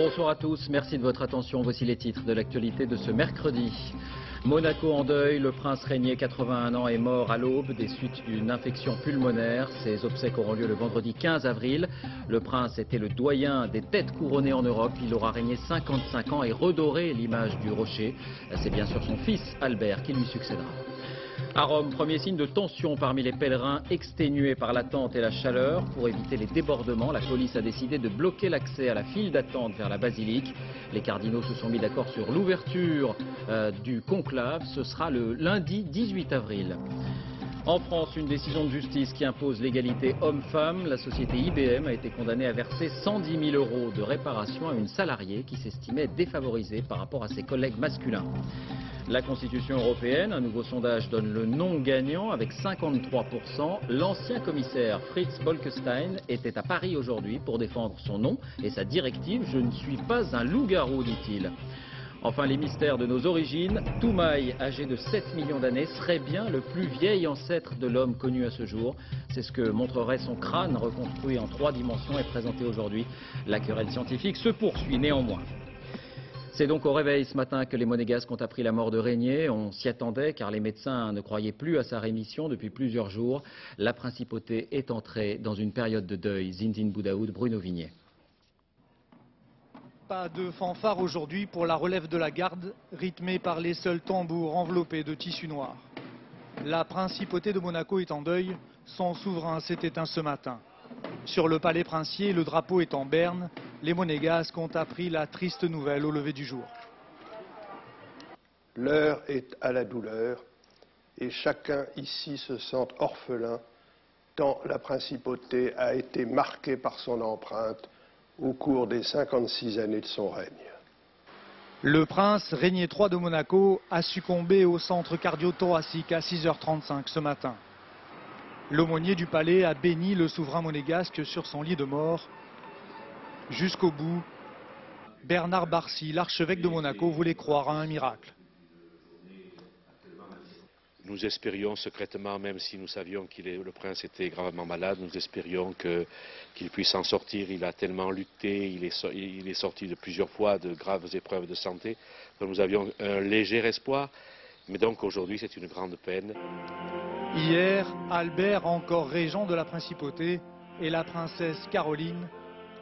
Bonsoir à tous, merci de votre attention. Voici les titres de l'actualité de ce mercredi. Monaco en deuil, le prince Régnier, 81 ans, est mort à l'aube des suites d'une infection pulmonaire. Ses obsèques auront lieu le vendredi 15 avril. Le prince était le doyen des têtes couronnées en Europe. Il aura régné 55 ans et redoré l'image du rocher. C'est bien sûr son fils Albert qui lui succédera. À Rome, premier signe de tension parmi les pèlerins exténués par l'attente et la chaleur. Pour éviter les débordements, la police a décidé de bloquer l'accès à la file d'attente vers la basilique. Les cardinaux se sont mis d'accord sur l'ouverture du conclave. Ce sera le lundi 18 avril. En France, une décision de justice qui impose l'égalité homme-femme. La société IBM a été condamnée à verser 110 000 € de réparation à une salariée qui s'estimait défavorisée par rapport à ses collègues masculins. La Constitution européenne, un nouveau sondage donne le non gagnant avec 53%. L'ancien commissaire Fritz Bolkestein était à Paris aujourd'hui pour défendre son nom et sa directive « Je ne suis pas un loup-garou », dit-il. Enfin, les mystères de nos origines. Toumaï, âgé de 7 millions d'années, serait bien le plus vieil ancêtre de l'homme connu à ce jour. C'est ce que montrerait son crâne reconstruit en 3 dimensions et présenté aujourd'hui. La querelle scientifique se poursuit néanmoins. C'est donc au réveil ce matin que les Monégasques ont appris la mort de Régnier. On s'y attendait car les médecins ne croyaient plus à sa rémission depuis plusieurs jours. La principauté est entrée dans une période de deuil. Zinzine Boudaoud, Bruno Vignet. Pas de fanfare aujourd'hui pour la relève de la garde, rythmée par les seuls tambours enveloppés de tissu noir. La principauté de Monaco est en deuil, son souverain s'est éteint ce matin. Sur le palais princier, le drapeau est en berne, les Monégasques ont appris la triste nouvelle au lever du jour. L'heure est à la douleur et chacun ici se sent orphelin tant la principauté a été marquée par son empreinte au cours des 56 années de son règne. Le prince Régnier III de Monaco a succombé au centre cardio-thoracique à 6h35 ce matin. L'aumônier du palais a béni le souverain monégasque sur son lit de mort. Jusqu'au bout, Bernard Barcy, l'archevêque de Monaco, voulait croire à un miracle. Nous espérions secrètement, même si nous savions que le prince était gravement malade, nous espérions qu'il puisse en sortir. Il a tellement lutté, il est sorti de plusieurs fois de graves épreuves de santé. Donc nous avions un léger espoir, mais donc aujourd'hui c'est une grande peine. Hier, Albert, encore régent de la principauté, et la princesse Caroline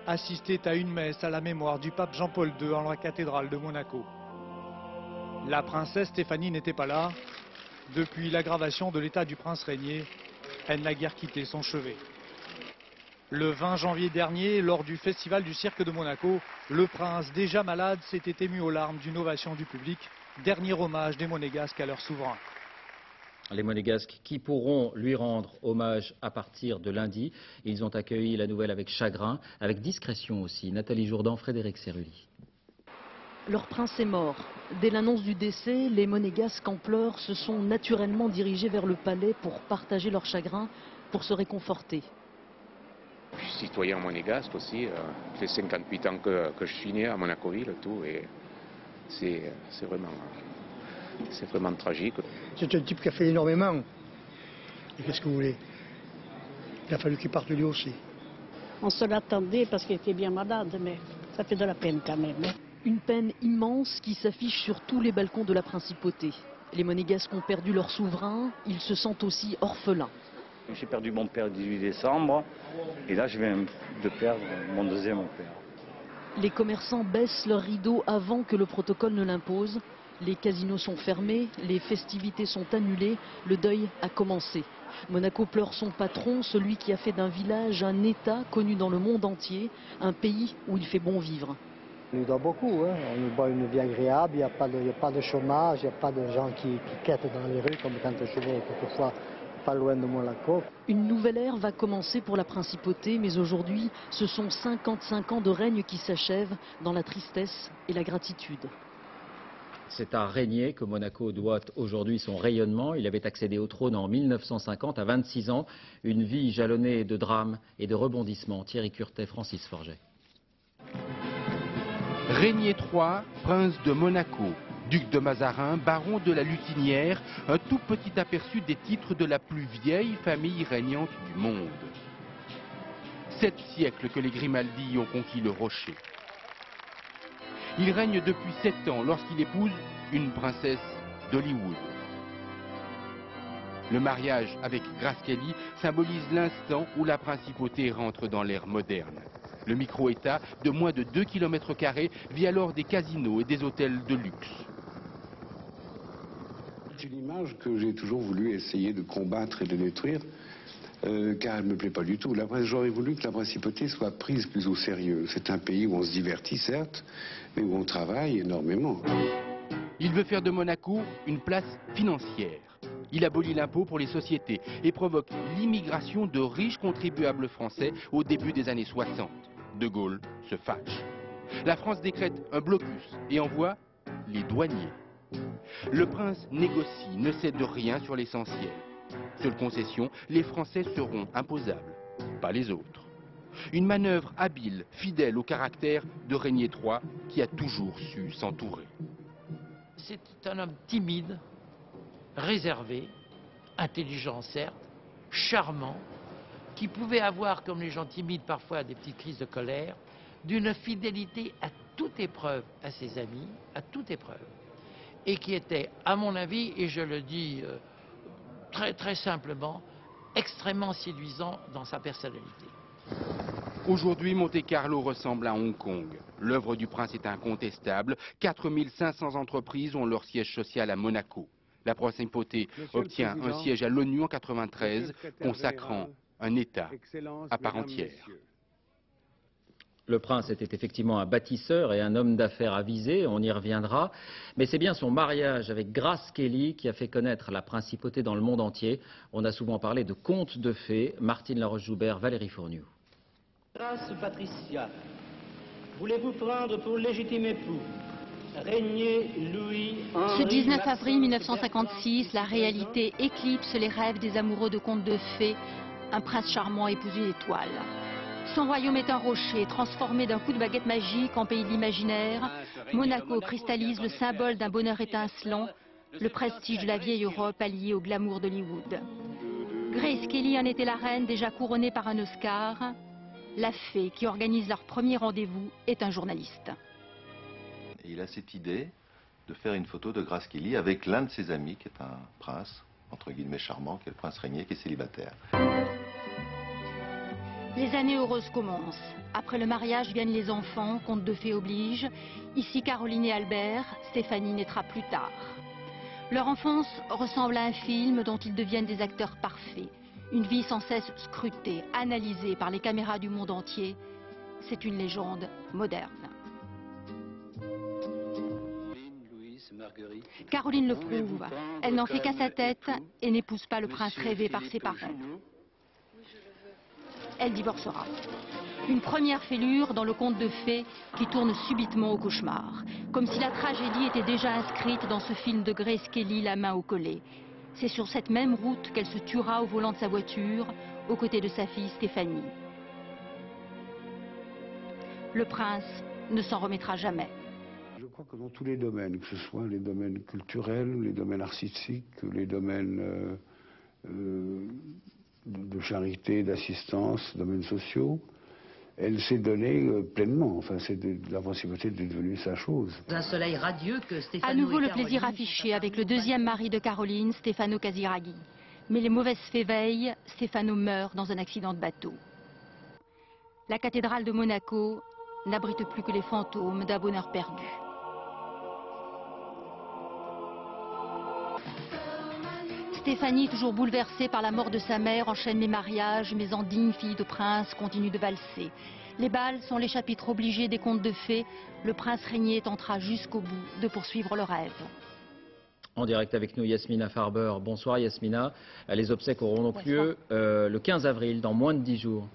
assistaient à une messe à la mémoire du pape Jean-Paul II en la cathédrale de Monaco. La princesse Stéphanie n'était pas là. Depuis l'aggravation de l'état du prince Régnier, elle n'a guère quitté son chevet. Le 20 janvier dernier, lors du festival du cirque de Monaco, le prince, déjà malade, s'était ému aux larmes d'une ovation du public, dernier hommage des Monégasques à leur souverain. Les Monégasques qui pourront lui rendre hommage à partir de lundi. Ils ont accueilli la nouvelle avec chagrin, avec discrétion aussi. Nathalie Jourdan, Frédéric Cerulli. Leur prince est mort. Dès l'annonce du décès, les Monégasques en pleurs se sont naturellement dirigés vers le palais pour partager leur chagrin, pour se réconforter. Je suis citoyen monégasque aussi, ça fait 58 ans que je suis né à Monaco-Ville, tout, et c'est vraiment tragique. C'est un type qui a fait énormément. Et qu'est-ce que vous voulez? Il a fallu qu'il parte lui aussi. On se l'attendait parce qu'il était bien malade, mais ça fait de la peine quand même. Une peine immense qui s'affiche sur tous les balcons de la principauté. Les Monégasques ont perdu leur souverain, ils se sentent aussi orphelins. J'ai perdu mon père le 18 décembre et là je viens de perdre mon deuxième père. Les commerçants baissent leurs rideaux avant que le protocole ne l'impose. Les casinos sont fermés, les festivités sont annulées, le deuil a commencé. Monaco pleure son patron, celui qui a fait d'un village un État connu dans le monde entier, un pays où il fait bon vivre. On nous doit beaucoup, hein. On nous doit une vie agréable, il n'y a pas de chômage, il n'y a pas de gens qui quêtent dans les rues comme quand je vais quelquefois pas loin de Monaco. Une nouvelle ère va commencer pour la principauté, mais aujourd'hui, ce sont 55 ans de règne qui s'achèvent dans la tristesse et la gratitude. C'est à Régnier que Monaco doit aujourd'hui son rayonnement. Il avait accédé au trône en 1950 à 26 ans. Une vie jalonnée de drames et de rebondissements. Thierry Curtet, Francis Forget. Régnier III, prince de Monaco, duc de Mazarin, baron de la Lutinière, un tout petit aperçu des titres de la plus vieille famille régnante du monde. 7 siècles que les Grimaldi ont conquis le rocher. Il règne depuis 7 ans lorsqu'il épouse une princesse d'Hollywood. Le mariage avec Grace Kelly symbolise l'instant où la principauté rentre dans l'ère moderne. Le micro-État de moins de 2 km² vit alors des casinos et des hôtels de luxe. C'est une image que j'ai toujours voulu essayer de combattre et de détruire, car elle ne me plaît pas du tout. J'aurais voulu que la principauté soit prise plus au sérieux. C'est un pays où on se divertit, certes, mais où on travaille énormément. Il veut faire de Monaco une place financière. Il abolit l'impôt pour les sociétés et provoque l'immigration de riches contribuables français au début des années 60. De Gaulle se fâche. La France décrète un blocus et envoie les douaniers. Le prince négocie, ne cède rien sur l'essentiel. Seule concession, les Français seront imposables, pas les autres. Une manœuvre habile, fidèle au caractère de Régnier III qui a toujours su s'entourer. C'est un homme timide, réservé, intelligent certes, charmant, qui pouvait avoir, comme les gens timides, parfois des petites crises de colère, d'une fidélité à toute épreuve à ses amis, à toute épreuve, et qui était, à mon avis, et je le dis très simplement, extrêmement séduisant dans sa personnalité. Aujourd'hui, Monte-Carlo ressemble à Hong Kong. L'œuvre du prince est incontestable. 4500 entreprises ont leur siège social à Monaco. La principauté obtient un siège à l'ONU en 1993, consacrant un État à part entière. Le prince était effectivement un bâtisseur et un homme d'affaires avisé, on y reviendra. Mais c'est bien son mariage avec Grace Kelly qui a fait connaître la principauté dans le monde entier. On a souvent parlé de contes de fées. Martine Laroche-Joubert, Valérie Fourniou. Grâce Patricia, voulez-vous prendre pour légitime époux Régnier Louis Henri... Ce 19 avril 1956, la réalité éclipse les rêves des amoureux de contes de fées. Un prince charmant épouse une étoile. Son royaume est un rocher, transformé d'un coup de baguette magique en pays de l'imaginaire. Monaco cristallise le symbole d'un bonheur étincelant, le prestige de la vieille Europe allié au glamour d'Hollywood. Grace Kelly en était la reine, déjà couronnée par un Oscar. La fée qui organise leur premier rendez-vous est un journaliste. Il a cette idée de faire une photo de Grace Kelly avec l'un de ses amis, qui est un prince, entre guillemets charmant, qui est le prince Régnier, qui est célibataire. Les années heureuses commencent. Après le mariage viennent les enfants, contes de fées oblige. Ici Caroline et Albert, Stéphanie naîtra plus tard. Leur enfance ressemble à un film dont ils deviennent des acteurs parfaits. Une vie sans cesse scrutée, analysée par les caméras du monde entier. C'est une légende moderne. Caroline le prouve. Elle n'en fait qu'à sa tête et n'épouse pas le prince rêvé par ses parents. Elle divorcera. Une première fêlure dans le conte de fées qui tourne subitement au cauchemar. Comme si la tragédie était déjà inscrite dans ce film de Grace Kelly, la main au collet. C'est sur cette même route qu'elle se tuera au volant de sa voiture, aux côtés de sa fille Stéphanie. Le prince ne s'en remettra jamais. Je crois que dans tous les domaines, que ce soit les domaines culturels, les domaines artistiques, les domaines de charité, d'assistance, domaines sociaux, elle s'est donnée pleinement. Enfin, la principauté est devenue sa chose. Un soleil radieux que Stefano à nouveau le plaisir affiché avec le deuxième mari de Caroline, Stefano Casiraghi. Mais les mauvaises fées veillent, Stefano meurt dans un accident de bateau. La cathédrale de Monaco n'abrite plus que les fantômes d'un bonheur perdu. Stéphanie, toujours bouleversée par la mort de sa mère, enchaîne les mariages, mais en digne fille de prince, continue de valser. Les bals sont les chapitres obligés des contes de fées. Le prince Régnier tentera jusqu'au bout de poursuivre le rêve. En direct avec nous, Yasmina Farber. Bonsoir Yasmina. Les obsèques auront donc lieu le 15 avril, dans moins de 10 jours.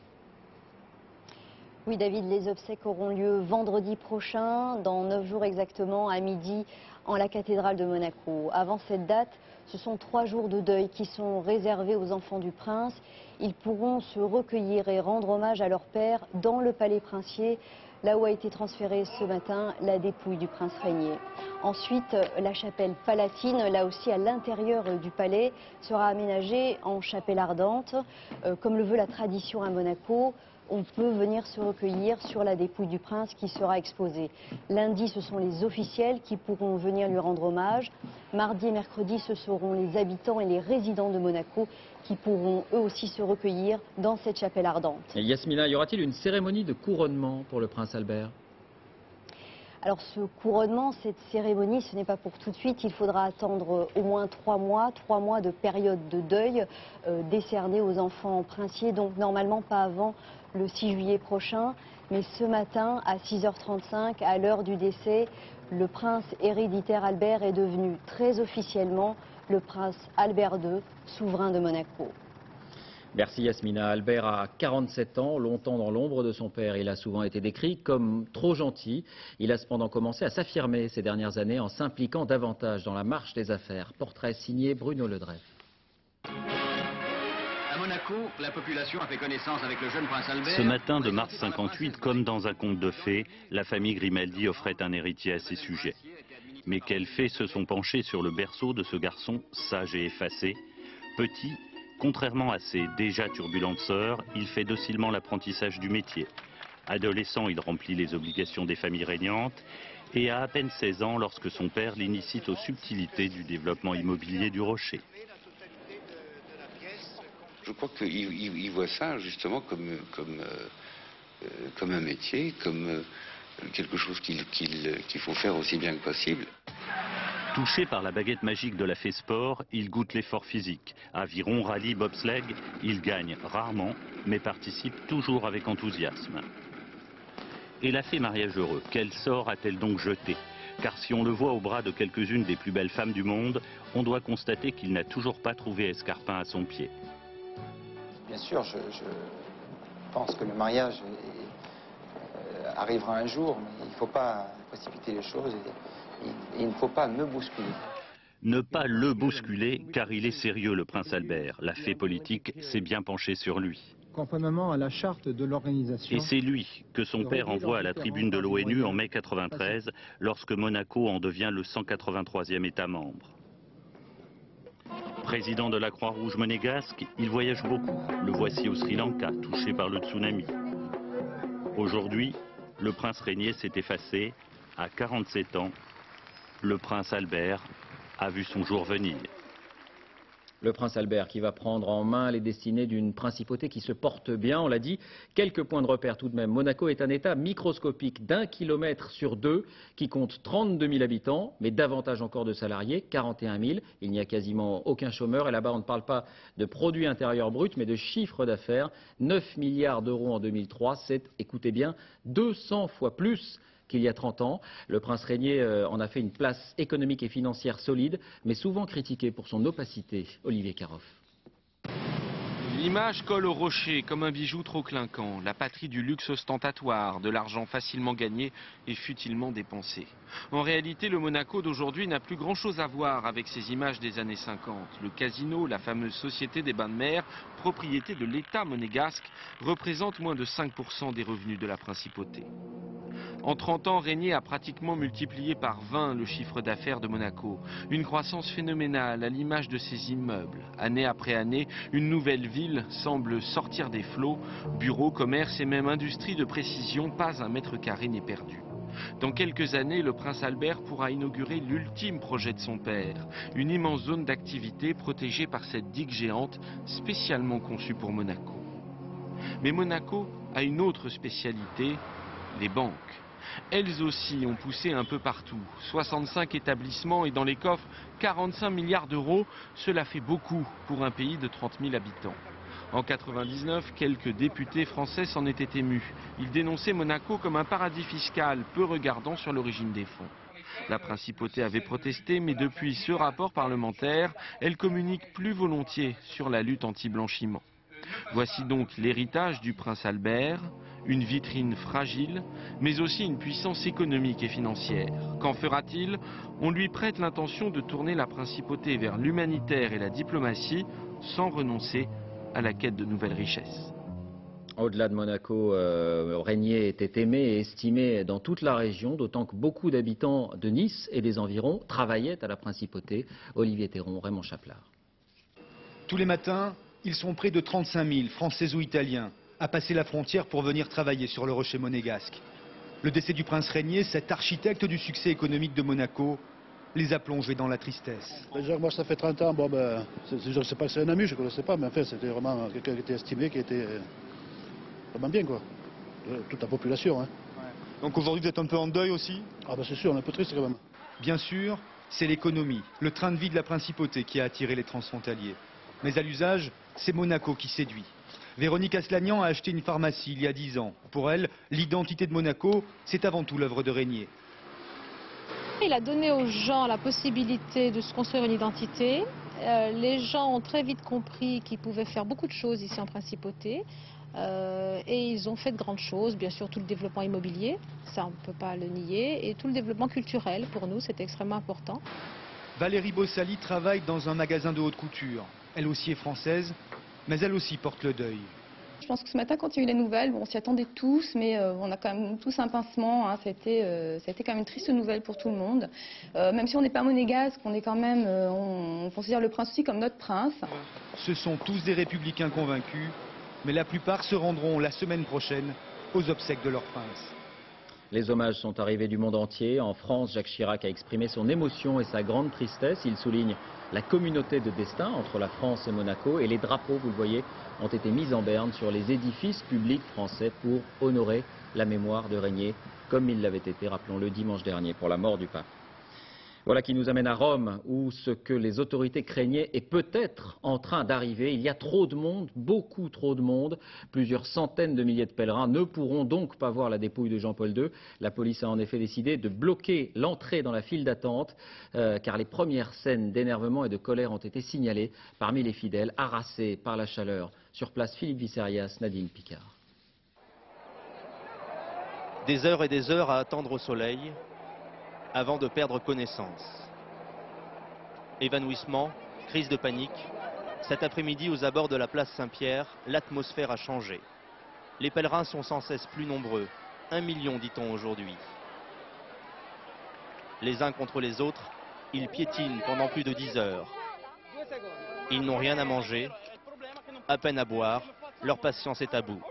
Oui David, les obsèques auront lieu vendredi prochain, dans 9 jours exactement, à midi, en la cathédrale de Monaco. Avant cette date, ce sont 3 jours de deuil qui sont réservés aux enfants du prince. Ils pourront se recueillir et rendre hommage à leur père dans le palais princier, là où a été transférée ce matin la dépouille du prince Régnier. Ensuite, la chapelle palatine, là aussi à l'intérieur du palais, sera aménagée en chapelle ardente. Comme le veut la tradition à Monaco, on peut venir se recueillir sur la dépouille du prince qui sera exposée. Lundi, ce sont les officiels qui pourront venir lui rendre hommage. Mardi et mercredi, ce seront les habitants et les résidents de Monaco qui pourront eux aussi se recueillir dans cette chapelle ardente. Et Yasmina, y aura-t-il une cérémonie de couronnement pour le prince Albert ? Alors ce couronnement, cette cérémonie, ce n'est pas pour tout de suite. Il faudra attendre au moins 3 mois de période de deuil décernée aux enfants princiers. Donc normalement pas avant le 6 juillet prochain. Mais ce matin, à 6h35, à l'heure du décès, le prince héréditaire Albert est devenu très officiellement le prince Albert II, souverain de Monaco. Merci Yasmina. Albert a 47 ans, longtemps dans l'ombre de son père. Il a souvent été décrit comme trop gentil. Il a cependant commencé à s'affirmer ces dernières années en s'impliquant davantage dans la marche des affaires. Portrait signé Bruno Ledreff. À Monaco, la population a fait connaissance avec le jeune prince Albert. Ce matin de mars 58, comme dans un conte de fées, la famille Grimaldi offrait un héritier à ses sujets. Mais quels faits se sont penchés sur le berceau de ce garçon sage et effacé, petit. Contrairement à ses déjà turbulentes sœurs, il fait docilement l'apprentissage du métier. Adolescent, il remplit les obligations des familles régnantes et a peine 16 ans lorsque son père l'initie aux subtilités du développement immobilier du Rocher. Je crois qu'il voit ça justement comme un métier, comme quelque chose qu'il faut faire aussi bien que possible. Touché par la baguette magique de la fée sport, il goûte l'effort physique. Aviron, rallye, bobsleigh, il gagne rarement, mais participe toujours avec enthousiasme. Et la fée mariage heureux, quel sort a-t-elle donc jeté? Car si on le voit au bras de quelques-unes des plus belles femmes du monde, on doit constater qu'il n'a toujours pas trouvé escarpin à son pied. Bien sûr, je pense que le mariage arrivera un jour, mais il ne faut pas précipiter les choses. Et il ne faut pas me bousculer. Ne pas le bousculer, car il est sérieux, le prince Albert. La fée politique s'est bien penchée sur lui. Conformément à la charte de l'organisation. Et c'est lui que son père envoie à la tribune de l'ONU en mai 93, lorsque Monaco en devient le 183e État membre. Président de la Croix-Rouge monégasque, il voyage beaucoup. Le voici au Sri Lanka, touché par le tsunami. Aujourd'hui, le prince régnier s'est effacé. À 47 ans, le prince Albert a vu son jour venir. Le prince Albert qui va prendre en main les destinées d'une principauté qui se porte bien, on l'a dit. Quelques points de repère tout de même. Monaco est un État microscopique d'1 kilomètre sur 2 qui compte 32 000 habitants, mais davantage encore de salariés, 41 000. Il n'y a quasiment aucun chômeur et là-bas on ne parle pas de produit intérieur brut, mais de chiffre d'affaires. 9 milliards d'euros en 2003, c'est, écoutez bien, 200 fois plus qu'il y a 30 ans. Le prince régnier en a fait une place économique et financière solide, mais souvent critiqué pour son opacité. Olivier Caroff. L'image colle au rocher comme un bijou trop clinquant, la patrie du luxe ostentatoire, de l'argent facilement gagné et futilement dépensé. En réalité, le Monaco d'aujourd'hui n'a plus grand-chose à voir avec ces images des années 50. Le casino, la fameuse société des bains de mer, propriété de l'État monégasque, représente moins de 5% des revenus de la principauté. En 30 ans, Régnier a pratiquement multiplié par 20 le chiffre d'affaires de Monaco. Une croissance phénoménale à l'image de ses immeubles. Année après année, une nouvelle ville semble sortir des flots. Bureaux, commerces et même industrie de précision, pas un mètre carré n'est perdu. Dans quelques années, le prince Albert pourra inaugurer l'ultime projet de son père. Une immense zone d'activité protégée par cette digue géante spécialement conçue pour Monaco. Mais Monaco a une autre spécialité, les banques. Elles aussi ont poussé un peu partout. 65 établissements et dans les coffres 45 milliards d'euros, cela fait beaucoup pour un pays de 30 000 habitants. En 99, quelques députés français s'en étaient émus. Ils dénonçaient Monaco comme un paradis fiscal, peu regardant sur l'origine des fonds. La principauté avait protesté, mais depuis ce rapport parlementaire, elle communique plus volontiers sur la lutte anti-blanchiment. Voici donc l'héritage du prince Albert, une vitrine fragile, mais aussi une puissance économique et financière. Qu'en fera-t-il? On lui prête l'intention de tourner la principauté vers l'humanitaire et la diplomatie, sans renoncer à la quête de nouvelles richesses. Au-delà de Monaco, Régnier était aimé et estimé dans toute la région, d'autant que beaucoup d'habitants de Nice et des environs travaillaient à la principauté. Olivier Théron, Raymond Chaplard. Tous les matins, ils sont près de 35 000, français ou italiens. à passer la frontière pour venir travailler sur le rocher monégasque. Le décès du prince Régnier, cet architecte du succès économique de Monaco, les a plongés dans la tristesse. Déjà, moi, ça fait 30 ans, bon, ben, je ne sais pas si c'est un ami, je ne connaissais pas, mais en fait, c'était vraiment quelqu'un qui était estimé, qui était vraiment bien, quoi. Toute la population. Hein. Ouais. Donc aujourd'hui, vous êtes un peu en deuil aussi? Ah ben c'est sûr, on est un peu triste quand même. Bien sûr, c'est l'économie, le train de vie de la principauté qui a attiré les transfrontaliers. Mais à l'usage, c'est Monaco qui séduit. Véronique Aslanian a acheté une pharmacie il y a 10 ans. Pour elle, l'identité de Monaco, c'est avant tout l'œuvre de Régnier. Il a donné aux gens la possibilité de se construire une identité. Les gens ont très vite compris qu'ils pouvaient faire beaucoup de choses ici en Principauté. Et ils ont fait de grandes choses, bien sûr tout le développement immobilier, ça on ne peut pas le nier, et tout le développement culturel, pour nous c'est extrêmement important. Valérie Bossali travaille dans un magasin de haute couture. Elle aussi est française, mais elle aussi porte le deuil. Je pense que ce matin, quand il y a eu les nouvelles, bon, on s'y attendait tous, mais on a quand même tous un pincement. Hein, ça a été quand même une triste nouvelle pour tout le monde. Même si on n'est pas monégasque, on est quand même, on considère le prince aussi comme notre prince. Ce sont tous des républicains convaincus, mais la plupart se rendront la semaine prochaine aux obsèques de leur prince. Les hommages sont arrivés du monde entier. En France, Jacques Chirac a exprimé son émotion et sa grande tristesse. Il souligne la communauté de destin entre la France et Monaco. Et les drapeaux, vous le voyez, ont été mis en berne sur les édifices publics français pour honorer la mémoire de Régnier, comme il l'avait été, rappelons-le, dimanche dernier, pour la mort du pape. Voilà qui nous amène à Rome, où ce que les autorités craignaient est peut-être en train d'arriver. Il y a trop de monde, beaucoup trop de monde. Plusieurs centaines de milliers de pèlerins ne pourront donc pas voir la dépouille de Jean-Paul II. La police a en effet décidé de bloquer l'entrée dans la file d'attente, car les premières scènes d'énervement et de colère ont été signalées parmi les fidèles, harassés par la chaleur. Sur place, Philippe Visserias, Nadine Picard. Des heures et des heures à attendre au soleil, avant de perdre connaissance. Évanouissement, crise de panique. Cet après-midi, aux abords de la place Saint-Pierre, l'atmosphère a changé. Les pèlerins sont sans cesse plus nombreux. 1 million, dit-on aujourd'hui. Les uns contre les autres, ils piétinent pendant plus de 10 heures. Ils n'ont rien à manger, à peine à boire. Leur patience est à bout.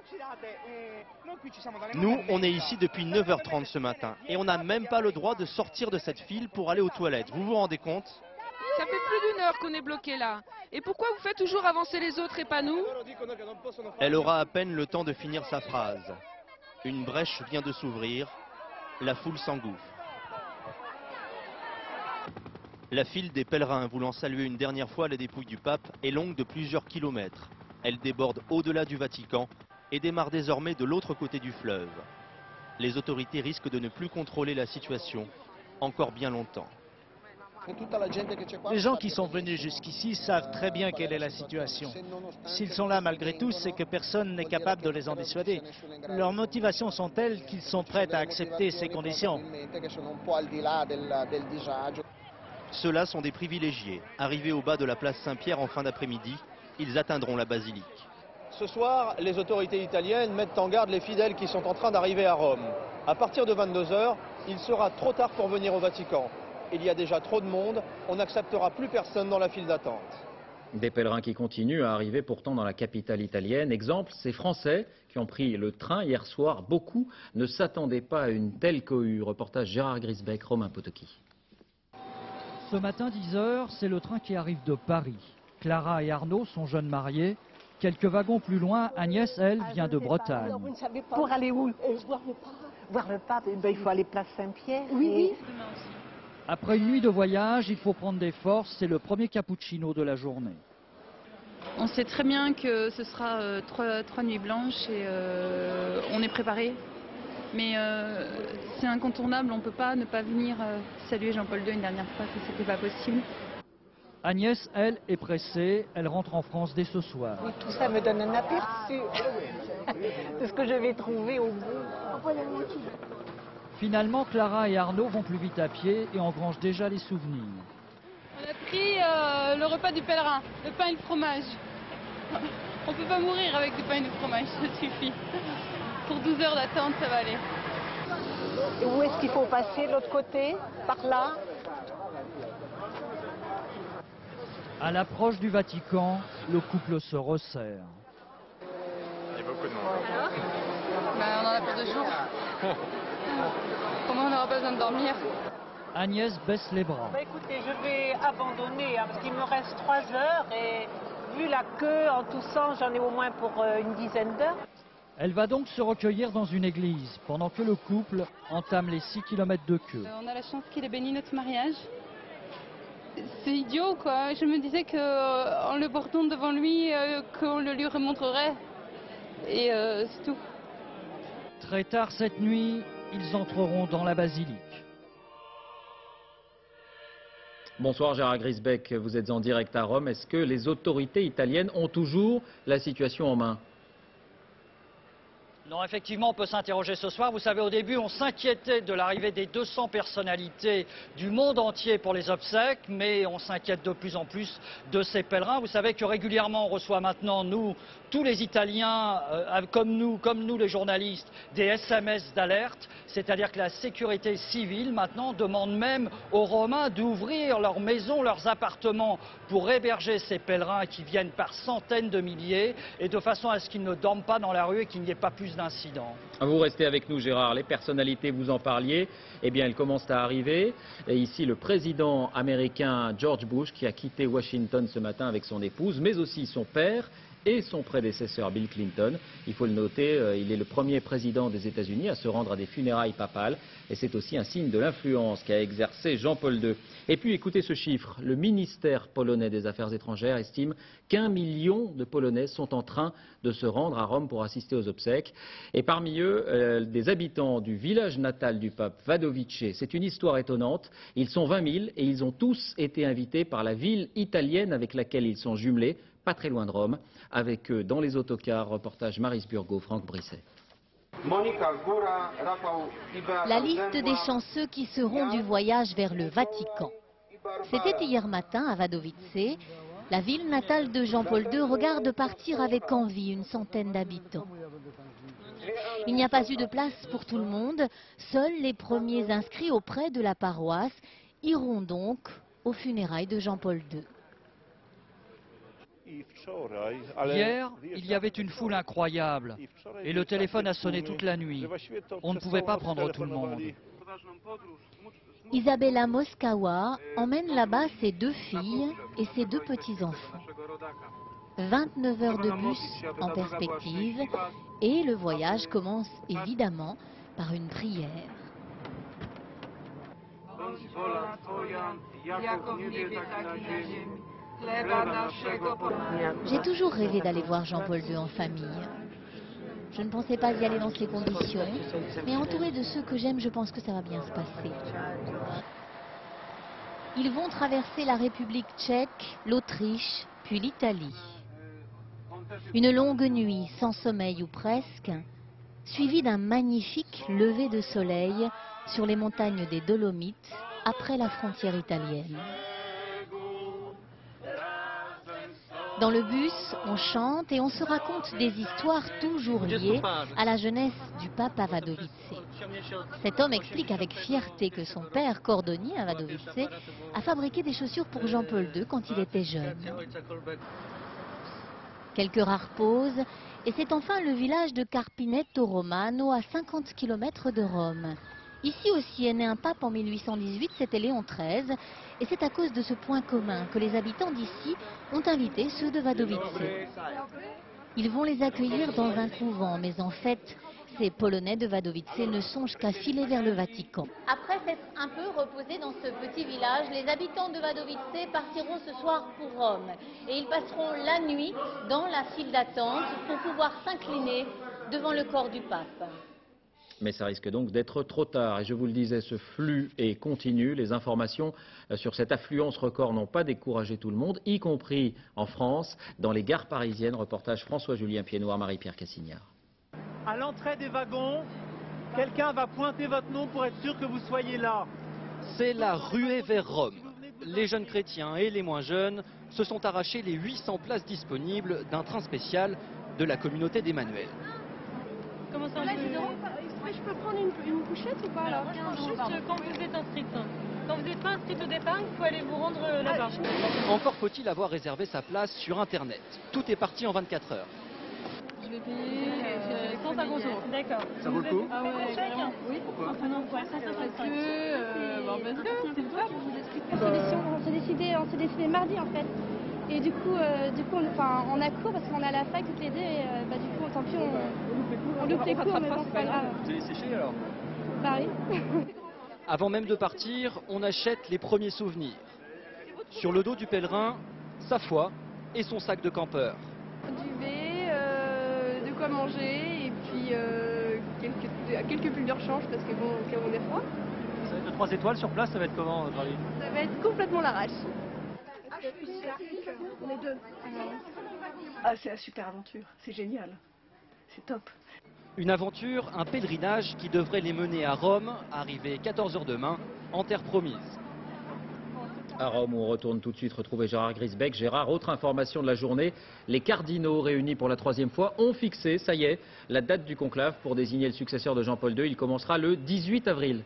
Nous, on est ici depuis 9h30 ce matin et on n'a même pas le droit de sortir de cette file pour aller aux toilettes. Vous vous rendez compte? Ça fait plus d'1 heure qu'on est bloqué là. Et pourquoi vous faites toujours avancer les autres et pas nous? Elle aura à peine le temps de finir sa phrase. Une brèche vient de s'ouvrir. La foule s'engouffre. La file des pèlerins voulant saluer une dernière fois la dépouille du pape est longue de plusieurs kilomètres. Elle déborde au-delà du Vatican et démarre désormais de l'autre côté du fleuve. Les autorités risquent de ne plus contrôler la situation encore bien longtemps. Les gens qui sont venus jusqu'ici savent très bien quelle est la situation. S'ils sont là malgré tout, c'est que personne n'est capable de les en dissuader. Leurs motivations sont telles qu'ils sont prêts à accepter ces conditions. Ceux-là sont des privilégiés. Arrivés au bas de la place Saint-Pierre en fin d'après-midi, ils atteindront la basilique. Ce soir, les autorités italiennes mettent en garde les fidèles qui sont en train d'arriver à Rome. À partir de 22 h, il sera trop tard pour venir au Vatican. Il y a déjà trop de monde, on n'acceptera plus personne dans la file d'attente. Des pèlerins qui continuent à arriver pourtant dans la capitale italienne. Exemple, ces Français qui ont pris le train hier soir. Beaucoup ne s'attendaient pas à une telle cohue. Reportage Gérard Grisbeck, Romain Potoki. Ce matin 10 h, c'est le train qui arrive de Paris. Clara et Arnaud sont jeunes mariés. Quelques wagons plus loin, Agnès, elle, vient de Bretagne. Pour aller où? Voir le pape. Il faut aller place Saint-Pierre. Oui. Après une nuit de voyage, il faut prendre des forces. C'est le premier cappuccino de la journée. On sait très bien que ce sera 3 nuits blanches et on est préparé. Mais c'est incontournable, on ne peut pas ne pas venir saluer Jean-Paul II une dernière fois, c'était pas possible. Agnès, elle, est pressée. Elle rentre en France dès ce soir. Oui, tout ça me donne un aperçu de ce que je vais trouver au bout. Finalement, Clara et Arnaud vont plus vite à pied et engrangent déjà les souvenirs. On a pris le repas du pèlerin, le pain et le fromage. On ne peut pas mourir avec du pain et du fromage, ça suffit. Pour 12 heures d'attente, ça va aller. Et où est-ce qu'il faut passer, l'autre côté? Par là? À l'approche du Vatican, le couple se resserre. y a beaucoup de monde. Ben, on en a pour 2 jours. Comment on n'aura pas besoin de dormir? Agnès baisse les bras. Bah, écoutez, je vais abandonner parce qu'il me reste 3 heures et vu la queue en toussant, j'en ai au moins pour une dizaine d'heures. Elle va donc se recueillir dans une église pendant que le couple entame les 6 km de queue. On a la chance qu'il ait béni notre mariage. C'est idiot quoi, je me disais qu'en le portant devant lui, qu'on le lui remontrerait. Et c'est tout. Très tard cette nuit, ils entreront dans la basilique. Bonsoir Gérard Grisbeck, vous êtes en direct à Rome. Est-ce que les autorités italiennes ont toujours la situation en main ? Non, effectivement, on peut s'interroger ce soir. Vous savez, au début, on s'inquiétait de l'arrivée des 200 personnalités du monde entier pour les obsèques, mais on s'inquiète de plus en plus de ces pèlerins. Vous savez que régulièrement, on reçoit maintenant, nous, tous les Italiens, comme nous les journalistes, des SMS d'alerte. C'est-à-dire que la sécurité civile, maintenant, demande même aux Romains d'ouvrir leurs maisons, leurs appartements pour héberger ces pèlerins qui viennent par centaines de milliers et de façon à ce qu'ils ne dorment pas dans la rue et qu'il n'y ait pas plus d'incidents. Vous restez avec nous Gérard, les personnalités, vous en parliez, eh bien elles commencent à arriver. Et ici le président américain George Bush qui a quitté Washington ce matin avec son épouse, mais aussi son père et son prédécesseur Bill Clinton. Il faut le noter, il est le premier président des États-Unis à se rendre à des funérailles papales et c'est aussi un signe de l'influence qu'a exercé Jean-Paul II. Et puis écoutez ce chiffre, le ministère polonais des Affaires étrangères estime qu'1 million de Polonais sont en train de se rendre à Rome pour assister aux obsèques. Et parmi eux, des habitants du village natal du pape, Wadowice. C'est une histoire étonnante. Ils sont 20 000 et ils ont tous été invités par la ville italienne avec laquelle ils sont jumelés, pas très loin de Rome. Avec eux dans les autocars, reportage Maryse Burgot, Franck Brisset. La liste des chanceux qui seront du voyage vers le Vatican. C'était hier matin à Wadowice. La ville natale de Jean-Paul II regarde partir avec envie une centaine d'habitants. Il n'y a pas eu de place pour tout le monde. Seuls les premiers inscrits auprès de la paroisse iront donc aux funérailles de Jean-Paul II. Hier, il y avait une foule incroyable et le téléphone a sonné toute la nuit. On ne pouvait pas prendre tout le monde. Isabella Moskawa emmène là-bas ses 2 filles et ses 2 petits-enfants. 29 heures de bus en perspective et le voyage commence évidemment par une prière. J'ai toujours rêvé d'aller voir Jean-Paul II en famille. Je ne pensais pas y aller dans ces conditions, mais entouré de ceux que j'aime, je pense que ça va bien se passer. Ils vont traverser la République tchèque, l'Autriche, puis l'Italie. Une longue nuit, sans sommeil ou presque, suivie d'un magnifique lever de soleil sur les montagnes des Dolomites, après la frontière italienne. Dans le bus, on chante et on se raconte des histoires toujours liées à la jeunesse du pape à Wadowice. Cet homme explique avec fierté que son père, cordonnier à Wadowice, a fabriqué des chaussures pour Jean-Paul II quand il était jeune. Quelques rares pauses, et c'est enfin le village de Carpineto Romano, à 50 km de Rome. Ici aussi est né un pape en 1818, c'était Léon XIII, et c'est à cause de ce point commun que les habitants d'ici ont invité ceux de Wadowice. Ils vont les accueillir dans un couvent, mais en fait, ces Polonais de Wadowice ne songent qu'à filer vers le Vatican. Après s'être un peu reposés dans ce petit village, les habitants de Wadowice partiront ce soir pour Rome. Et ils passeront la nuit dans la file d'attente pour pouvoir s'incliner devant le corps du pape. Mais ça risque donc d'être trop tard. Et je vous le disais, ce flux est continu. Les informations sur cette affluence record n'ont pas découragé tout le monde, y compris en France, dans les gares parisiennes. Reportage François-Julien Piednoir, Marie-Pierre Cassignard. À l'entrée des wagons, quelqu'un va pointer votre nom pour être sûr que vous soyez là. C'est la ruée vers Rome. Les jeunes chrétiens et les moins jeunes se sont arrachés les 800 places disponibles d'un train spécial de la communauté d'Emmanuel. Comment ça, je peux prendre une couchette ou pas là? Juste quand vous êtes inscrite. Quand vous n'êtes pas inscrite au départ, il faut aller vous rendre là-bas. Encore faut-il avoir réservé sa place sur Internet. Tout est parti en 24 heures. vais payer sans ta conso. D'accord. Ça vaut le coup? Ah ouais, carrément. Oui. Pourquoi? Parce que c'est le pape. On s'est décidé mardi en fait. Et du coup on a cours parce qu'on est à la fac toutes les deux et du coup tant pis on loupe les cours mais bon c'est pas grave. Vous allez sécher alors? Bah oui. Avant même de partir, on achète les premiers souvenirs. Sur le dos du pèlerin, sa foi et son sac de campeur. Duvet, de quoi manger et puis quelques pulls de rechange parce que bon au cas où on est froid. Ça va être de 3 étoiles sur place, ça va être comment votre avis? Ça va être complètement l'arrache. On est deux. Ah, c'est la super aventure, c'est génial, c'est top. Une aventure, un pèlerinage qui devrait les mener à Rome, arrivé 14 h demain, en terre promise. À Rome, où on retourne tout de suite retrouver Gérard Grisbeck. Gérard, autre information de la journée, les cardinaux réunis pour la 3e fois ont fixé, ça y est, la date du conclave pour désigner le successeur de Jean-Paul II. Il commencera le 18 avril.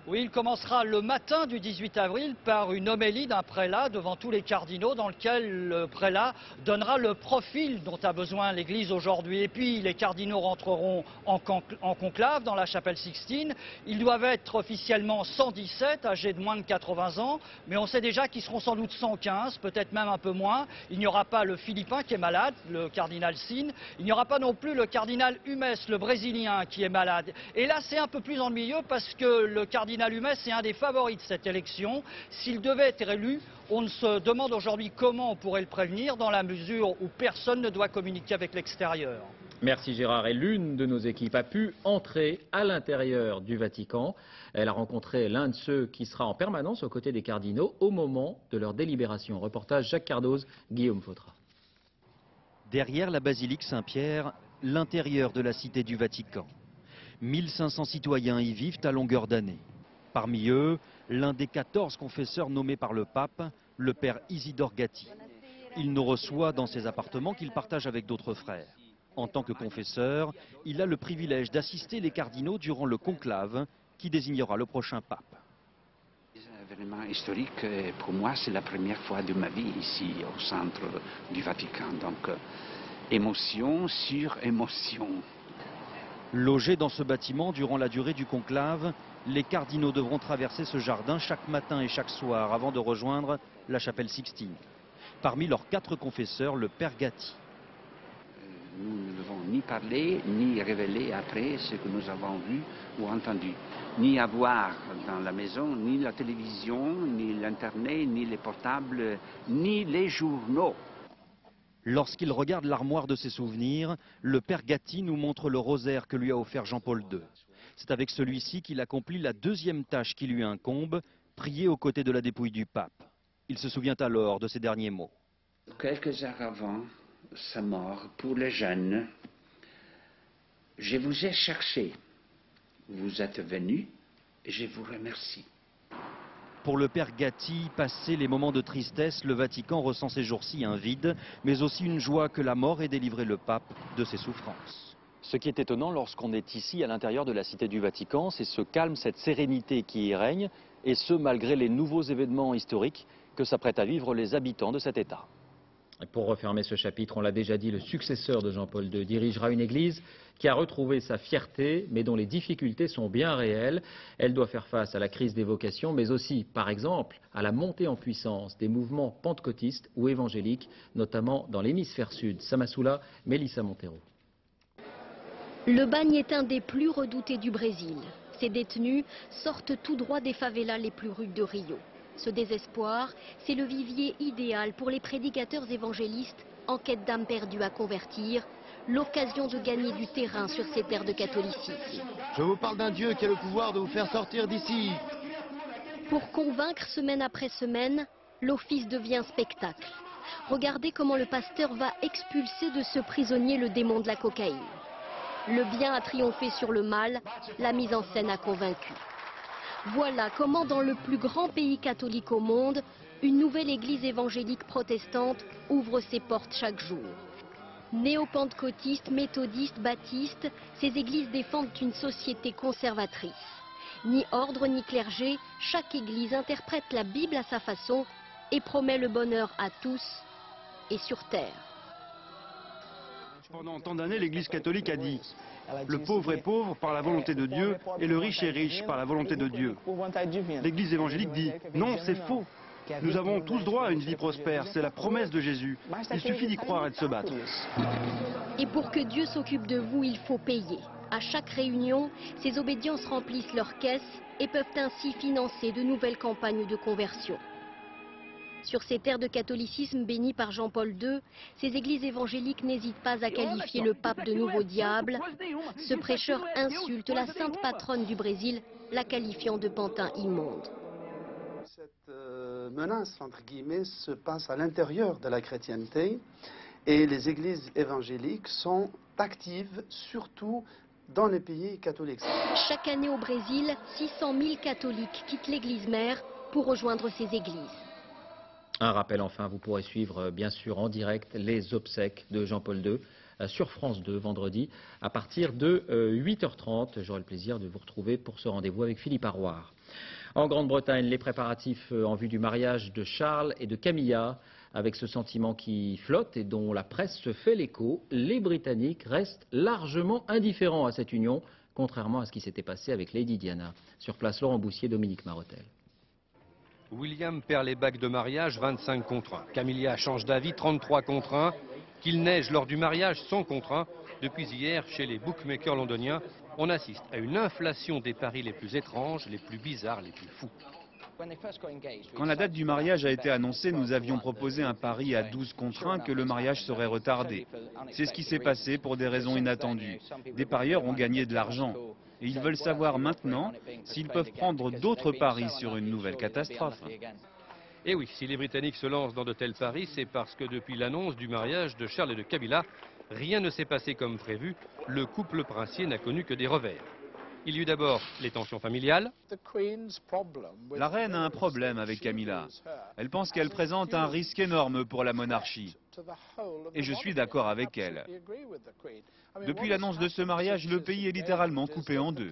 Oui, il commencera le matin du 18 avril par une homélie d'un prélat devant tous les cardinaux dans lequel le prélat donnera le profil dont a besoin l'Église aujourd'hui. Et puis les cardinaux rentreront en conclave dans la chapelle Sixtine. Ils doivent être officiellement 117, âgés de moins de 80 ans, mais on sait déjà qu'ils seront sans doute 115, peut-être même un peu moins. Il n'y aura pas le Philippin qui est malade, le cardinal Sin. Il n'y aura pas non plus le cardinal Humes, le Brésilien, qui est malade. Et là, c'est un peu plus ennuyeux parce que le cardinal Humes est un des favoris de cette élection. S'il devait être élu, on se demande aujourd'hui comment on pourrait le prévenir dans la mesure où personne ne doit communiquer avec l'extérieur. Merci Gérard. Et l'une de nos équipes a pu entrer à l'intérieur du Vatican. Elle a rencontré l'un de ceux qui sera en permanence aux côtés des cardinaux au moment de leur délibération. Reportage Jacques Cardoz, Guillaume Fautra. Derrière la basilique Saint-Pierre, l'intérieur de la cité du Vatican. 1500 citoyens y vivent à longueur d'année. Parmi eux, l'un des 14 confesseurs nommés par le pape, le père Isidore Gatti. Il ne reçoit dans ses appartements qu'il partage avec d'autres frères. En tant que confesseur, il a le privilège d'assister les cardinaux durant le conclave qui désignera le prochain pape. C'est un événement historique et pour moi c'est la première fois de ma vie ici au centre du Vatican. Donc émotion sur émotion. Logés dans ce bâtiment durant la durée du conclave, les cardinaux devront traverser ce jardin chaque matin et chaque soir avant de rejoindre la chapelle Sixtine. Parmi leurs 4 confesseurs, le père Gatti. Nous ne devons ni parler, ni révéler après ce que nous avons vu ou entendu. Ni avoir dans la maison, ni la télévision, ni l'internet, ni les portables, ni les journaux. Lorsqu'il regarde l'armoire de ses souvenirs, le père Gatti nous montre le rosaire que lui a offert Jean-Paul II. C'est avec celui-ci qu'il accomplit la 2e tâche qui lui incombe, prier aux côtés de la dépouille du pape. Il se souvient alors de ses derniers mots. Quelques heures avant sa mort, pour les jeunes, je vous ai cherché. Vous êtes venus et je vous remercie. Pour le père Gatti, passé les moments de tristesse, le Vatican ressent ces jours-ci un vide, mais aussi une joie que la mort ait délivré le pape de ses souffrances. Ce qui est étonnant lorsqu'on est ici à l'intérieur de la cité du Vatican, c'est ce calme, cette sérénité qui y règne, et ce malgré les nouveaux événements historiques que s'apprêtent à vivre les habitants de cet État. Et pour refermer ce chapitre, on l'a déjà dit, le successeur de Jean-Paul II dirigera une église qui a retrouvé sa fierté, mais dont les difficultés sont bien réelles. Elle doit faire face à la crise des vocations, mais aussi, par exemple, à la montée en puissance des mouvements pentecôtistes ou évangéliques, notamment dans l'hémisphère sud. Samassoula, Mélissa Montero. Le bagne est un des plus redoutés du Brésil. Ces détenus sortent tout droit des favelas les plus rudes de Rio. Ce désespoir, c'est le vivier idéal pour les prédicateurs évangélistes en quête d'âmes perdues à convertir, l'occasion de gagner du terrain sur ces terres de catholicité. Je vous parle d'un Dieu qui a le pouvoir de vous faire sortir d'ici. Pour convaincre semaine après semaine, l'office devient spectacle. Regardez comment le pasteur va expulser de ce prisonnier le démon de la cocaïne. Le bien a triomphé sur le mal, la mise en scène a convaincu. Voilà comment dans le plus grand pays catholique au monde, une nouvelle église évangélique protestante ouvre ses portes chaque jour. Néo-pentecôtistes, méthodistes, baptistes, ces églises défendent une société conservatrice. Ni ordre ni clergé, chaque église interprète la Bible à sa façon et promet le bonheur à tous et sur terre. Pendant tant d'années, l'Église catholique a dit « Le pauvre est pauvre par la volonté de Dieu et le riche est riche par la volonté de Dieu ». L'Église évangélique dit « Non, c'est faux. Nous avons tous droit à une vie prospère, c'est la promesse de Jésus. Il suffit d'y croire et de se battre. » Et pour que Dieu s'occupe de vous, il faut payer. À chaque réunion, ces obédiences remplissent leurs caisses et peuvent ainsi financer de nouvelles campagnes de conversion. Sur ces terres de catholicisme bénies par Jean-Paul II, ces églises évangéliques n'hésitent pas à qualifier le pape de nouveau diable. Ce prêcheur insulte la sainte patronne du Brésil, la qualifiant de pantin immonde. Cette menace, entre guillemets, se passe à l'intérieur de la chrétienté et les églises évangéliques sont actives surtout dans les pays catholiques. Chaque année au Brésil, 600 000 catholiques quittent l'église mère pour rejoindre ces églises. Un rappel enfin, vous pourrez suivre bien sûr en direct les obsèques de Jean-Paul II sur France 2 vendredi à partir de 8h30. J'aurai le plaisir de vous retrouver pour ce rendez-vous avec Philippe Arroir. En Grande-Bretagne, les préparatifs en vue du mariage de Charles et de Camilla, avec ce sentiment qui flotte et dont la presse se fait l'écho, les Britanniques restent largement indifférents à cette union, contrairement à ce qui s'était passé avec Lady Diana. Sur place, Laurent Boussier, Dominique Marotel. William perd les bagues de mariage 25 contre 1. Camilla change d'avis 33 contre 1. Qu'il neige lors du mariage 100 contre 1. Depuis hier, chez les bookmakers londoniens, on assiste à une inflation des paris les plus étranges, les plus bizarres, les plus fous. Quand la date du mariage a été annoncée, nous avions proposé un pari à 12 contre 1 que le mariage serait retardé. C'est ce qui s'est passé pour des raisons inattendues. Des parieurs ont gagné de l'argent. Et ils veulent savoir maintenant s'ils peuvent prendre d'autres paris sur une nouvelle catastrophe. Et oui, si les Britanniques se lancent dans de tels paris, c'est parce que depuis l'annonce du mariage de Charles et de Camilla, rien ne s'est passé comme prévu. Le couple princier n'a connu que des revers. Il y eut d'abord les tensions familiales. La reine a un problème avec Camilla. Elle pense qu'elle présente un risque énorme pour la monarchie. Et je suis d'accord avec elle. Depuis l'annonce de ce mariage, le pays est littéralement coupé en deux.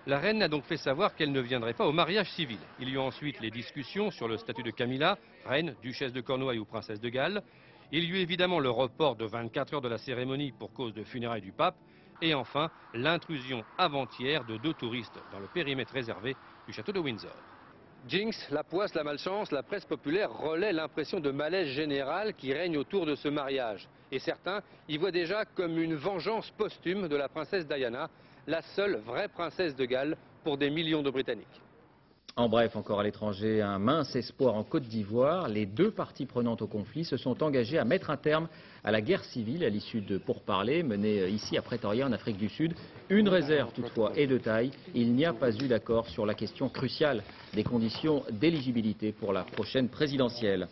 La reine a donc fait savoir qu'elle ne viendrait pas au mariage civil. Il y eut ensuite les discussions sur le statut de Camilla, reine, duchesse de Cornouailles ou princesse de Galles. Il y eut évidemment le report de 24 heures de la cérémonie pour cause de funérailles du pape. Et enfin, l'intrusion avant-hier de 2 touristes dans le périmètre réservé du château de Windsor. Jinx, la poisse, la malchance, la presse populaire relaie l'impression de malaise général qui règne autour de ce mariage. Et certains y voient déjà comme une vengeance posthume de la princesse Diana, la seule vraie princesse de Galles pour des millions de Britanniques. En bref, encore à l'étranger, un mince espoir en Côte d'Ivoire. Les 2 parties prenantes au conflit se sont engagées à mettre un terme à la guerre civile à l'issue de pourparlers menés ici à Pretoria en Afrique du Sud. Une réserve toutefois est de taille. Il n'y a pas eu d'accord sur la question cruciale des conditions d'éligibilité pour la prochaine présidentielle.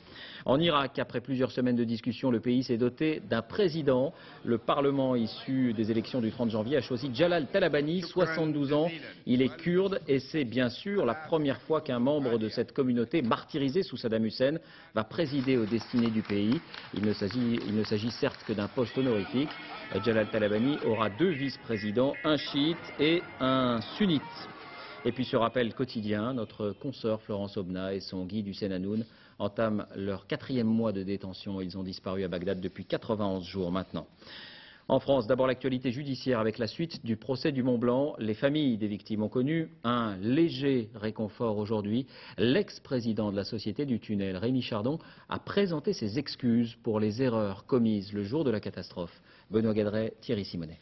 En Irak, après plusieurs semaines de discussion, le pays s'est doté d'un président. Le Parlement issu des élections du 30 janvier a choisi Jalal Talabani, 72 ans. Il est kurde et c'est bien sûr la première fois qu'un membre de cette communauté martyrisée sous Saddam Hussein va présider aux destinées du pays. Il ne s'agit certes que d'un poste honorifique. Jalal Talabani aura 2 vice-présidents, un chiite et un sunnite. Et puis ce rappel quotidien, notre consoeur Florence Obna et son guide Hussein Hanoun entament leur 4e mois de détention. Ils ont disparu à Bagdad depuis 91 jours maintenant. En France, d'abord l'actualité judiciaire avec la suite du procès du Mont-Blanc. Les familles des victimes ont connu un léger réconfort aujourd'hui. L'ex-président de la Société du Tunnel, Rémi Chardon, a présenté ses excuses pour les erreurs commises le jour de la catastrophe. Benoît Gadret, Thierry Simonet.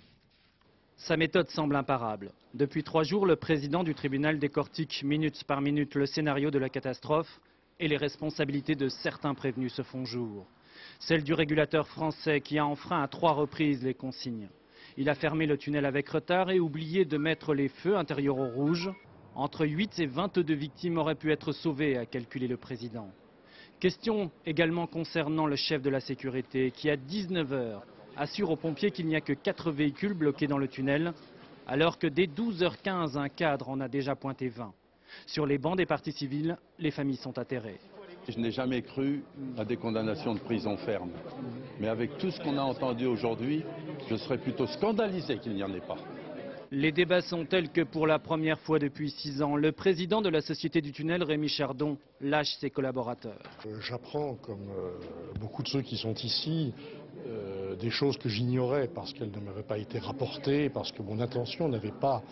Sa méthode semble imparable. Depuis 3 jours, le président du tribunal décortique minute par minute le scénario de la catastrophe et les responsabilités de certains prévenus se font jour. Celle du régulateur français qui a enfreint à 3 reprises les consignes. Il a fermé le tunnel avec retard et oublié de mettre les feux intérieurs au rouge. Entre 8 et 22 victimes auraient pu être sauvées, a calculé le président. Question également concernant le chef de la sécurité qui, à 19 h, assure aux pompiers qu'il n'y a que 4 véhicules bloqués dans le tunnel, alors que dès 12h15, un cadre en a déjà pointé 20. Sur les bancs des parties civiles, les familles sont atterrées. Je n'ai jamais cru à des condamnations de prison ferme. Mais avec tout ce qu'on a entendu aujourd'hui, je serais plutôt scandalisé qu'il n'y en ait pas. Les débats sont tels que pour la première fois depuis 6 ans, le président de la Société du Tunnel, Rémi Chardon, lâche ses collaborateurs. J'apprends, comme beaucoup de ceux qui sont ici, des choses que j'ignorais parce qu'elles ne m'avaient pas été rapportées, parce que mon attention n'avait pas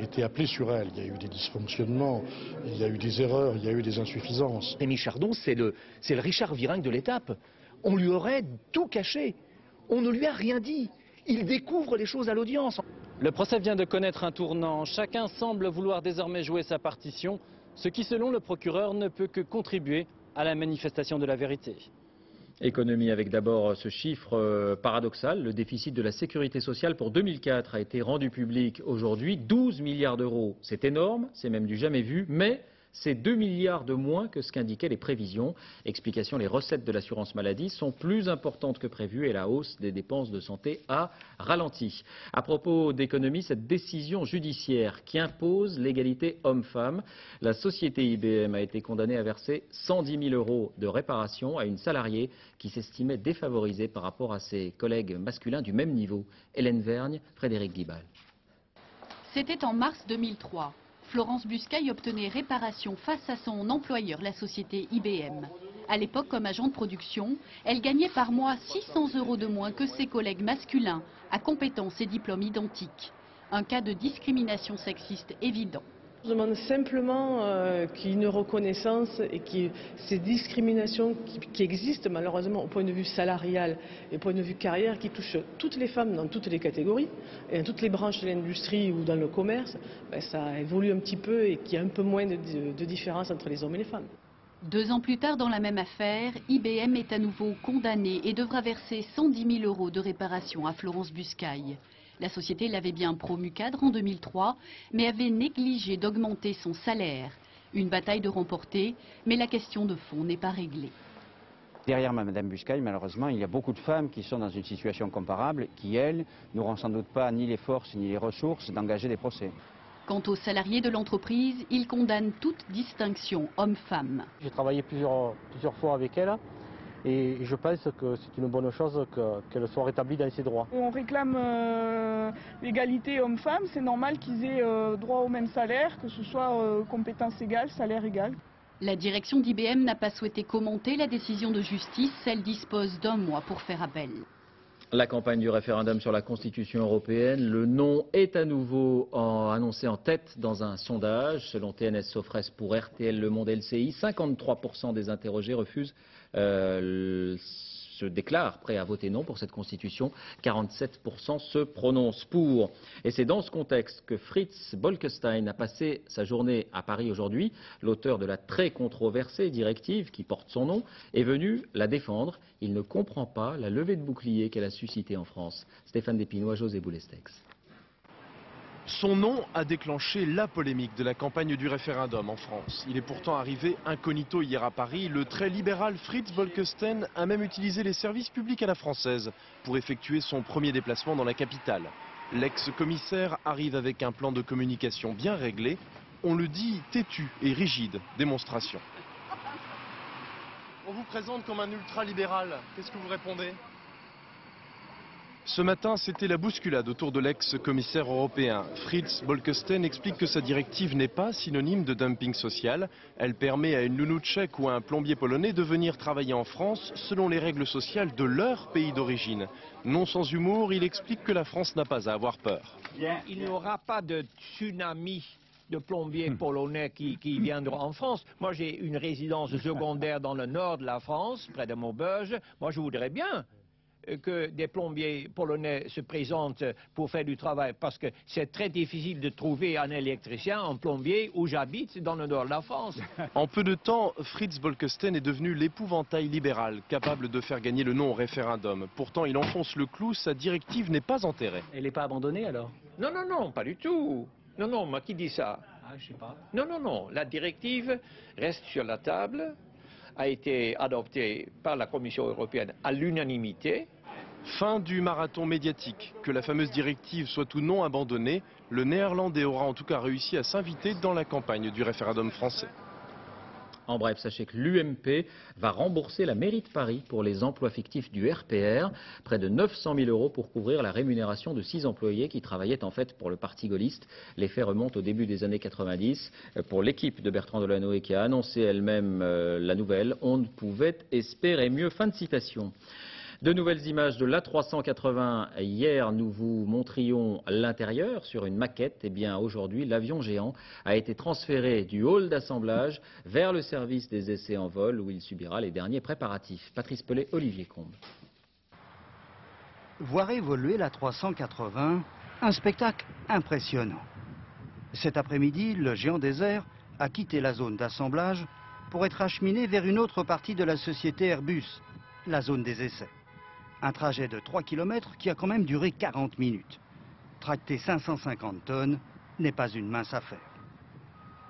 été appelée sur elles. Il y a eu des dysfonctionnements, il y a eu des erreurs, il y a eu des insuffisances. Rémi Chardon, c'est le Richard Virenque de l'étape. On lui aurait tout caché. On ne lui a rien dit. Il découvre les choses à l'audience. Le procès vient de connaître un tournant. Chacun semble vouloir désormais jouer sa partition, ce qui, selon le procureur, ne peut que contribuer à la manifestation de la vérité. Économie avec d'abord ce chiffre paradoxal. Le déficit de la sécurité sociale pour 2004 a été rendu public aujourd'hui. 12 milliards d'euros. C'est énorme, c'est même du jamais vu, mais c'est 2 milliards de moins que ce qu'indiquaient les prévisions. Explication, les recettes de l'assurance maladie sont plus importantes que prévu et la hausse des dépenses de santé a ralenti. À propos d'économie, cette décision judiciaire qui impose l'égalité homme-femme, la société IBM a été condamnée à verser 110 000 euros de réparation à une salariée qui s'estimait défavorisée par rapport à ses collègues masculins du même niveau. Hélène Vergne, Frédéric Guibal. C'était en mars 2003. Florence Buscaille obtenait réparation face à son employeur, la société IBM. À l'époque, comme agent de production, elle gagnait par mois 600 euros de moins que ses collègues masculins, à compétences et diplômes identiques. Un cas de discrimination sexiste évident. Je demande simplement qu'il y ait une reconnaissance et que ces discriminations qui existent malheureusement au point de vue salarial et au point de vue carrière, qui touchent toutes les femmes dans toutes les catégories et dans toutes les branches de l'industrie ou dans le commerce, ça évolue un petit peu et qu'il y a un peu moins de différence entre les hommes et les femmes. 2 ans plus tard, dans la même affaire, IBM est à nouveau condamné et devra verser 110 000 euros de réparation à Florence Buscaille. La société l'avait bien promu cadre en 2003, mais avait négligé d'augmenter son salaire. Une bataille de remporter, mais la question de fond n'est pas réglée. Derrière Madame Buscaille, malheureusement, il y a beaucoup de femmes qui sont dans une situation comparable, qui, elles, n'auront sans doute pas ni les forces ni les ressources d'engager des procès. Quant aux salariés de l'entreprise, ils condamnent toute distinction homme-femme. J'ai travaillé plusieurs fois avec elle. Et je pense que c'est une bonne chose qu'elle soit rétablie dans ses droits. On réclame l'égalité homme-femme, c'est normal qu'ils aient droit au même salaire, que ce soit compétence égale, salaire égal. La direction d'IBM n'a pas souhaité commenter la décision de justice, elle dispose d'1 mois pour faire appel. La campagne du référendum sur la Constitution européenne, le non est à nouveau annoncé en tête dans un sondage. Selon TNS Sofres pour RTL Le Monde LCI, 53% des interrogés refusent, se déclarent prêts à voter non pour cette Constitution. 47% se prononcent pour. Et c'est dans ce contexte que Fritz Bolkestein a passé sa journée à Paris aujourd'hui. L'auteur de la très controversée directive qui porte son nom est venu la défendre. Il ne comprend pas la levée de bouclier qu'elle a suscitée en France. Stéphane Despinois, José Boulestex. Son nom a déclenché la polémique de la campagne du référendum en France. Il est pourtant arrivé incognito hier à Paris. Le très libéral Fritz Bolkestein a même utilisé les services publics à la française pour effectuer son premier déplacement dans la capitale. L'ex-commissaire arrive avec un plan de communication bien réglé. On le dit têtu et rigide. Démonstration. On vous présente comme un ultra-libéral. Qu'est-ce que vous répondez ? Ce matin, c'était la bousculade autour de l'ex-commissaire européen. Fritz Bolkestein explique que sa directive n'est pas synonyme de dumping social. Elle permet à une nounou tchèque ou à un plombier polonais de venir travailler en France selon les règles sociales de leur pays d'origine. Non sans humour, il explique que la France n'a pas à avoir peur. Il n'y aura pas de tsunami de plombiers polonais qui viendront en France. Moi, j'ai une résidence secondaire dans le nord de la France, près de Maubeuge. Moi, je voudrais bien que des plombiers polonais se présentent pour faire du travail, parce que c'est très difficile de trouver un électricien, un plombier, où j'habite dans le nord de la France. En peu de temps, Fritz Bolkestein est devenu l'épouvantail libéral, capable de faire gagner le non au référendum. Pourtant, il enfonce le clou, sa directive n'est pas enterrée. Elle n'est pas abandonnée alors? Non, non, non, pas du tout. Non, non, moi qui dis ça? Ah, je sais pas. Non, non, non, la directive reste sur la table, a été adoptée par la Commission européenne à l'unanimité. Fin du marathon médiatique. Que la fameuse directive soit ou non abandonnée, le néerlandais aura en tout cas réussi à s'inviter dans la campagne du référendum français. En bref, sachez que l'UMP va rembourser la mairie de Paris pour les emplois fictifs du RPR, près de 900 000 € pour couvrir la rémunération de 6 employés qui travaillaient en fait pour le parti gaulliste. Les faits remontent au début des années 90. Pour l'équipe de Bertrand Delanoë qui a annoncé elle-même la nouvelle, on ne pouvait espérer mieux. Fin de citation. De nouvelles images de l'A380. Hier, nous vous montrions l'intérieur sur une maquette. Eh bien, aujourd'hui, l'avion géant a été transféré du hall d'assemblage vers le service des essais en vol où il subira les derniers préparatifs. Patrice Pellet, Olivier Combe. Voir évoluer l'A380, un spectacle impressionnant. Cet après-midi, le géant des airs a quitté la zone d'assemblage pour être acheminé vers une autre partie de la société Airbus, la zone des essais. Un trajet de 3 km qui a quand même duré 40 minutes. Tracter 550 tonnes n'est pas une mince affaire.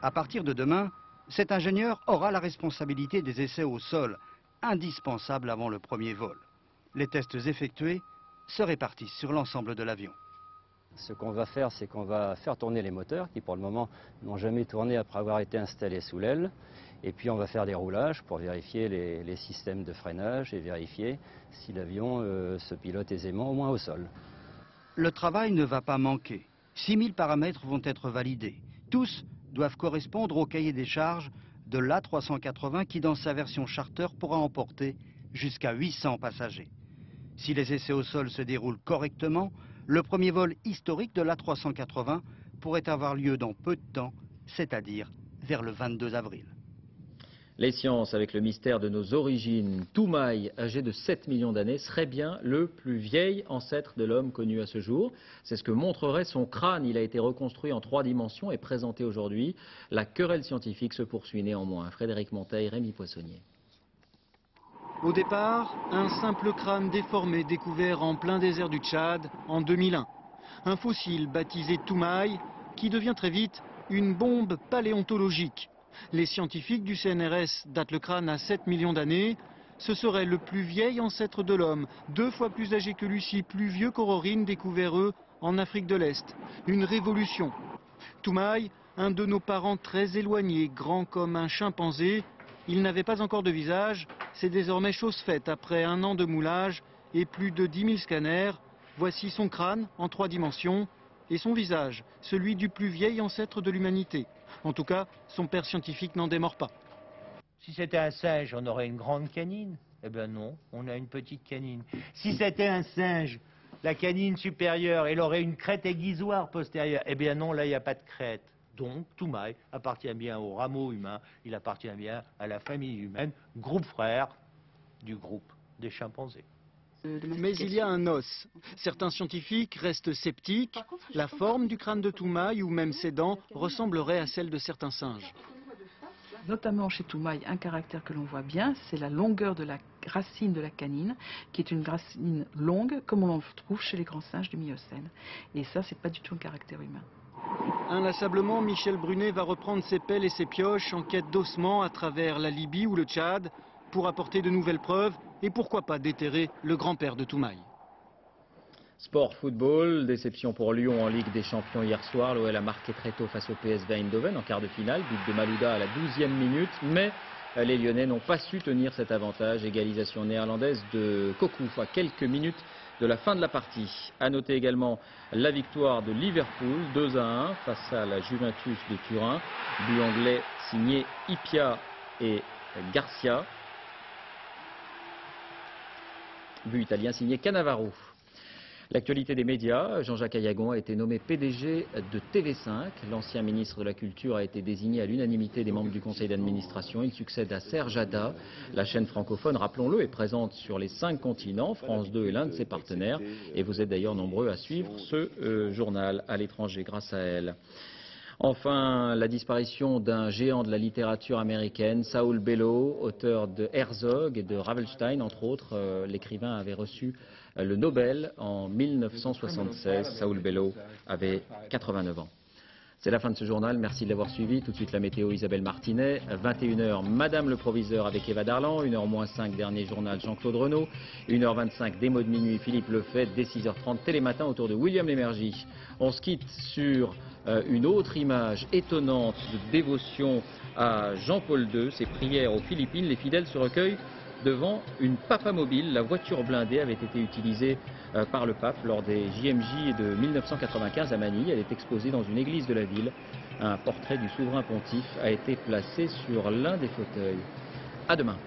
À partir de demain, cet ingénieur aura la responsabilité des essais au sol, indispensables avant le premier vol. Les tests effectués se répartissent sur l'ensemble de l'avion. Ce qu'on va faire, c'est qu'on va faire tourner les moteurs qui, pour le moment, n'ont jamais tourné après avoir été installés sous l'aile. Et puis on va faire des roulages pour vérifier les systèmes de freinage et vérifier si l'avion se pilote aisément, au moins au sol. Le travail ne va pas manquer. 6000 paramètres vont être validés. Tous doivent correspondre au cahier des charges de l'A380 qui, dans sa version charter, pourra emporter jusqu'à 800 passagers. Si les essais au sol se déroulent correctement, le premier vol historique de l'A380 pourrait avoir lieu dans peu de temps, c'est-à-dire vers le 22 avril. Les sciences avec le mystère de nos origines. Toumaï, âgé de 7 millions d'années, serait bien le plus vieil ancêtre de l'homme connu à ce jour. C'est ce que montrerait son crâne. Il a été reconstruit en 3 dimensions et présenté aujourd'hui. La querelle scientifique se poursuit néanmoins. Frédéric Monteil, Rémi Poissonnier. Au départ, un simple crâne déformé découvert en plein désert du Tchad en 2001. Un fossile baptisé Toumaï qui devient très vite une bombe paléontologique. Les scientifiques du CNRS datent le crâne à 7 millions d'années. Ce serait le plus vieil ancêtre de l'homme, 2 fois plus âgé que Lucie, plus vieux qu'Aurorine, découvert eux en Afrique de l'Est. Une révolution. Toumaï, un de nos parents très éloignés, grand comme un chimpanzé. Il n'avait pas encore de visage, c'est désormais chose faite après 1 an de moulage et plus de 10 000 scanners. Voici son crâne en 3 dimensions et son visage, celui du plus vieil ancêtre de l'humanité. En tout cas, son père scientifique n'en démord pas. Si c'était un singe, on aurait une grande canine. Eh bien non, on a une petite canine. Si c'était un singe, la canine supérieure, elle aurait une crête aiguisoire postérieure. Eh bien non, là, il n'y a pas de crête. Donc, Toumaï appartient bien au rameau humain, il appartient bien à la famille humaine, groupe frère du groupe des chimpanzés. Mais il y a un os. Certains scientifiques restent sceptiques. La forme du crâne de Toumaï ou même ses dents ressemblerait à celle de certains singes. Notamment chez Toumaï, un caractère que l'on voit bien, c'est la longueur de la racine de la canine, qui est une racine longue, comme on le trouve chez les grands singes du Miocène. Et ça, c'est pas du tout un caractère humain. Inlassablement, Michel Brunet va reprendre ses pelles et ses pioches en quête d'ossements à travers la Libye ou le Tchad, pour apporter de nouvelles preuves et pourquoi pas déterrer le grand-père de Toumaï. Sport football, déception pour Lyon en Ligue des Champions hier soir. L'OL a marqué très tôt face au PSV Eindhoven en quart de finale, but de Malouda à la 12e minute, mais les Lyonnais n'ont pas su tenir cet avantage. Égalisation néerlandaise de Cocu à quelques minutes de la fin de la partie. À noter également la victoire de Liverpool 2-1 face à la Juventus de Turin. But anglais signé Ipia et Garcia. But italien signé Cannavaro. L'actualité des médias, Jean-Jacques Ayagon a été nommé PDG de TV5. L'ancien ministre de la Culture a été désigné à l'unanimité des membres du conseil d'administration. Il succède à Serge Haddad. La chaîne francophone, rappelons-le, est présente sur les 5 continents. France 2 est l'un de ses partenaires. Et vous êtes d'ailleurs nombreux à suivre ce journal à l'étranger grâce à elle. Enfin, la disparition d'un géant de la littérature américaine, Saul Bellow, auteur de Herzog et de Ravelstein, entre autres. L'écrivain avait reçu le Nobel en 1976. Saul Bellow avait 89 ans. C'est la fin de ce journal, merci de l'avoir suivi. Tout de suite la météo, Isabelle Martinet. 21h, Madame le Proviseur avec Eva Darlan. 1h-5, dernier journal, Jean-Claude Renaud. 1h25, démo de minuit, Philippe Lefebvre. Dès 6h30, Télématin autour de William Lémergie. On se quitte sur une autre image étonnante de dévotion à Jean-Paul II. Ses prières aux Philippines, les fidèles se recueillent devant une papamobile. La voiture blindée avait été utilisée par le pape lors des JMJ de 1995 à Manille. Elle est exposée dans une église de la ville. Un portrait du souverain pontife a été placé sur l'un des fauteuils. À demain.